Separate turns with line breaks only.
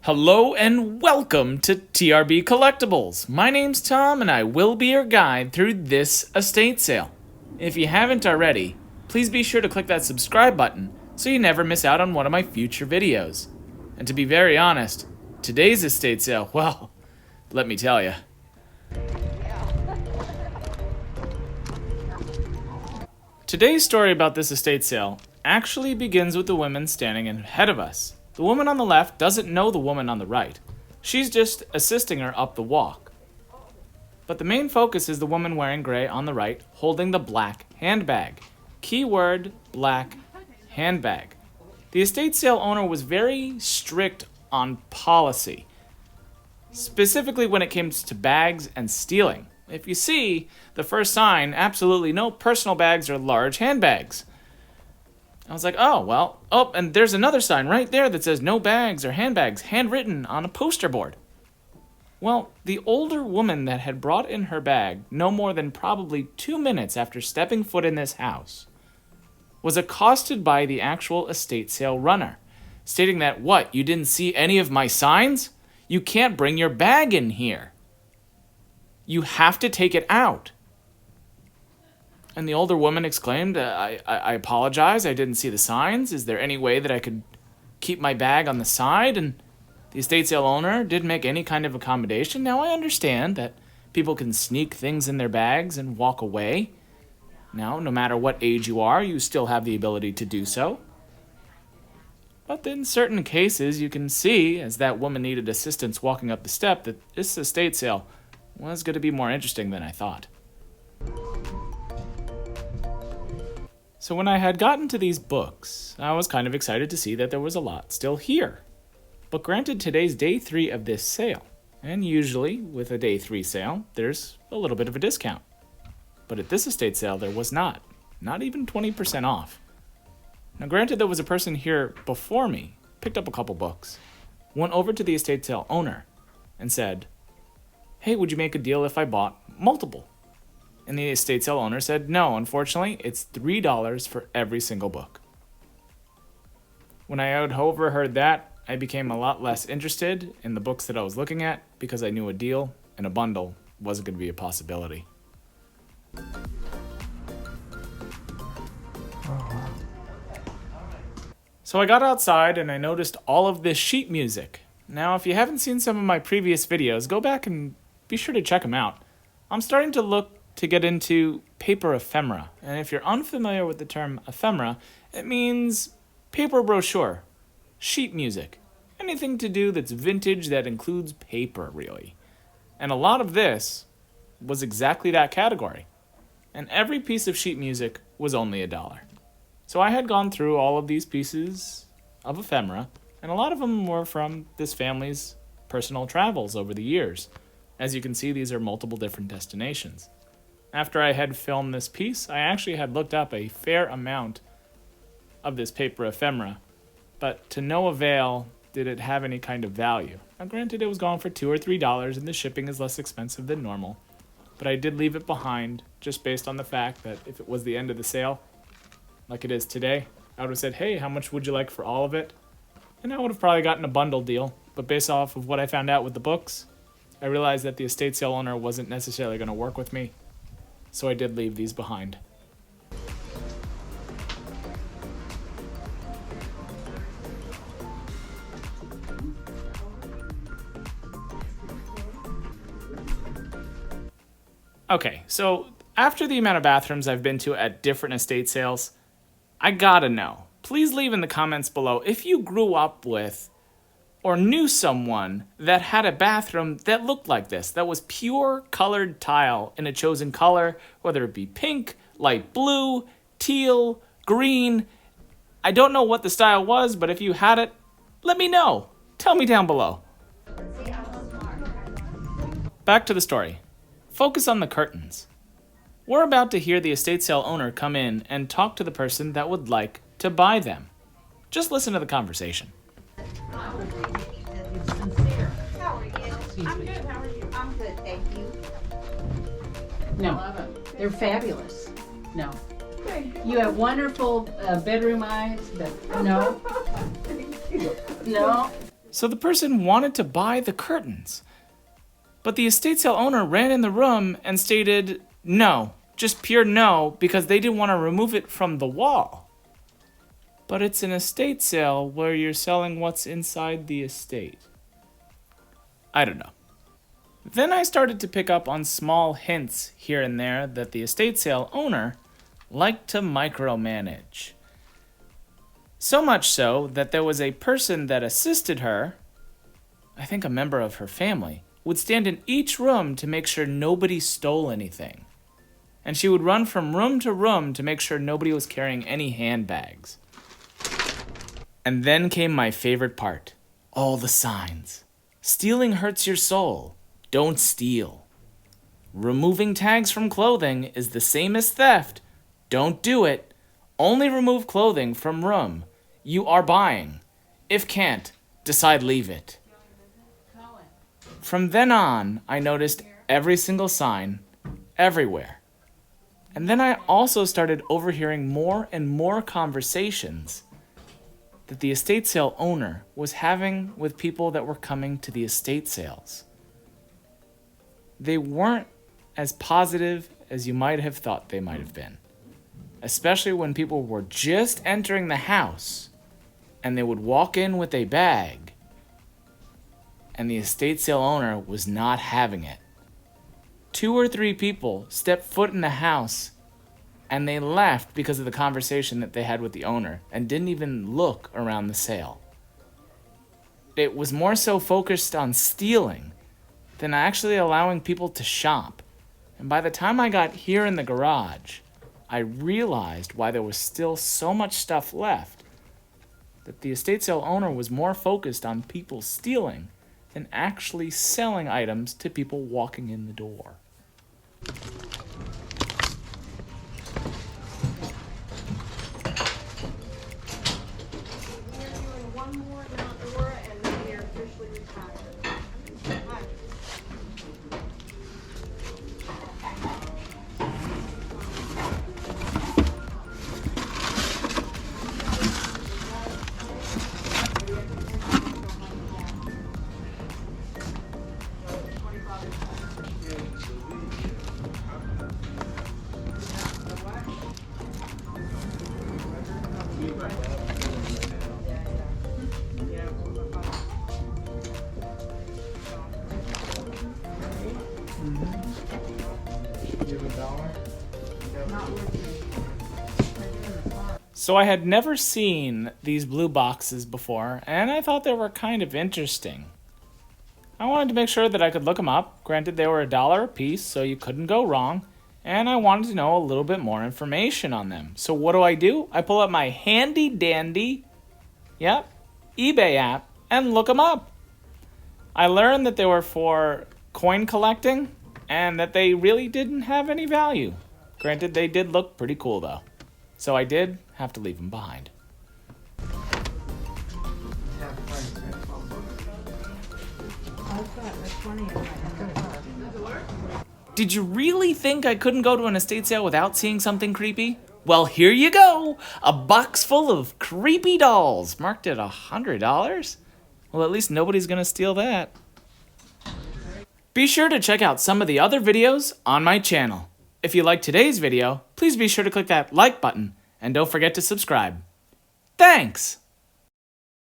Hello and welcome to TRBCollectibles. My name's Tom and I will be your guide through this estate sale. If you haven't already, please be sure to click that subscribe button so you never miss out on one of my future videos. And to be very honest, today's estate sale, well, let me tell you. Today's story about this estate sale actually begins with the woman standing ahead of us. The woman on the left doesn't know the woman on the right. She's just assisting her up the walk. But the main focus is the woman wearing gray on the right, holding the black handbag. Keyword, black handbag. The estate sale owner was very strict on policy, specifically when it came to bags and stealing. If you see the first sign, absolutely no personal bags or large handbags. I was like, oh, and there's another sign right there that says no bags or handbags, handwritten on a poster board. Well, the older woman that had brought in her bag no more than probably 2 minutes after stepping foot in this house was accosted by the actual estate sale runner, stating that, what, you didn't see any of my signs? You can't bring your bag in here. You have to take it out. And the older woman exclaimed, I apologize, I didn't see the signs. Is there any way that I could keep my bag on the side? And the estate sale owner didn't make any kind of accommodation. Now, I understand that people can sneak things in their bags and walk away. Now, no matter what age you are, you still have the ability to do so. But in certain cases, you can see, as that woman needed assistance walking up the step, that this estate sale was going to be more interesting than I thought. So when I had gotten to these books, I was kind of excited to see that there was a lot still here. But granted, today's day 3 of this sale, and usually with a day 3 sale, there's a little bit of a discount. But at this estate sale, there was not even 20% off. Now granted, there was a person here before me, picked up a couple books, went over to the estate sale owner and said, hey, would you make a deal if I bought multiple? And the estate sale owner said, no, unfortunately, it's $3 for every single book. When I had overheard that, I became a lot less interested in the books that I was looking at because I knew a deal and a bundle wasn't going to be a possibility. So I got outside and I noticed all of this sheet music. Now, if you haven't seen some of my previous videos, go back and be sure to check them out. I'm starting to look to get into paper ephemera. And if you're unfamiliar with the term ephemera, it means paper brochure, sheet music, anything to do that's vintage that includes paper, really. And a lot of this was exactly that category. And every piece of sheet music was only $1. So I had gone through all of these pieces of ephemera, and a lot of them were from this family's personal travels over the years. As you can see, these are multiple different destinations. After I had filmed this piece, I actually had looked up a fair amount of this paper ephemera, but to no avail did it have any kind of value. Now granted, it was going for $2 or $3 and the shipping is less expensive than normal, but I did leave it behind just based on the fact that if it was the end of the sale, like it is today, I would have said, hey, how much would you like for all of it? And I would have probably gotten a bundle deal, but based off of what I found out with the books, I realized that the estate sale owner wasn't necessarily going to work with me, so I did leave these behind. Okay, so after the amount of bathrooms I've been to at different estate sales, I gotta know. Please leave in the comments below if you grew up with or knew someone that had a bathroom that looked like this, that was pure colored tile in a chosen color, whether it be pink, light blue, teal, green. I don't know what the style was, but if you had it, let me know. Tell me down below. Back to the story. Focus on the curtains. We're about to hear the estate sale owner come in and talk to the person that would like to buy them. Just listen to the conversation.
How are you? I'm good. How are you? I'm good, thank you.
No, they're fabulous. No. You have wonderful bedroom eyes, but no. No.
So the person wanted to buy the curtains. But the estate sale owner ran in the room and stated no, just pure no, because they didn't want to remove it from the wall. But it's an estate sale where you're selling what's inside the estate. I don't know. Then I started to pick up on small hints here and there that the estate sale owner liked to micromanage. So much so that there was a person that assisted her, I think a member of her family, would stand in each room to make sure nobody stole anything. And she would run from room to room to make sure nobody was carrying any handbags. And then came my favorite part. All the signs. Stealing hurts your soul. Don't steal. Removing tags from clothing is the same as theft. Don't do it. Only remove clothing from room you are buying. If can't, decide leave it. From then on, I noticed every single sign, everywhere. And then I also started overhearing more and more conversations that the estate sale owner was having with people that were coming to the estate sales. They weren't as positive as you might have thought they might have been, especially when people were just entering the house and they would walk in with a bag and the estate sale owner was not having it. 2 or 3 people stepped foot in the house and they left because of the conversation that they had with the owner and didn't even look around the sale. It was more so focused on stealing than actually allowing people to shop. And by the time I got here in the garage, I realized why there was still so much stuff left, that the estate sale owner was more focused on people stealing than actually selling items to people walking in the door. So I had never seen these blue boxes before, and I thought they were kind of interesting. I wanted to make sure that I could look them up. Granted, they were $1 a piece, so you couldn't go wrong. And I wanted to know a little bit more information on them. So what do? I pull up my handy dandy, eBay app, and look them up. I learned that they were for coin collecting, and that they really didn't have any value. Granted, they did look pretty cool though. So I did have to leave them behind. Did you really think I couldn't go to an estate sale without seeing something creepy? Well, here you go! A box full of creepy dolls, marked at $100. Well, at least nobody's gonna steal that. Be sure to check out some of the other videos on my channel. If you liked today's video, please be sure to click that like button and don't forget to subscribe. Thanks!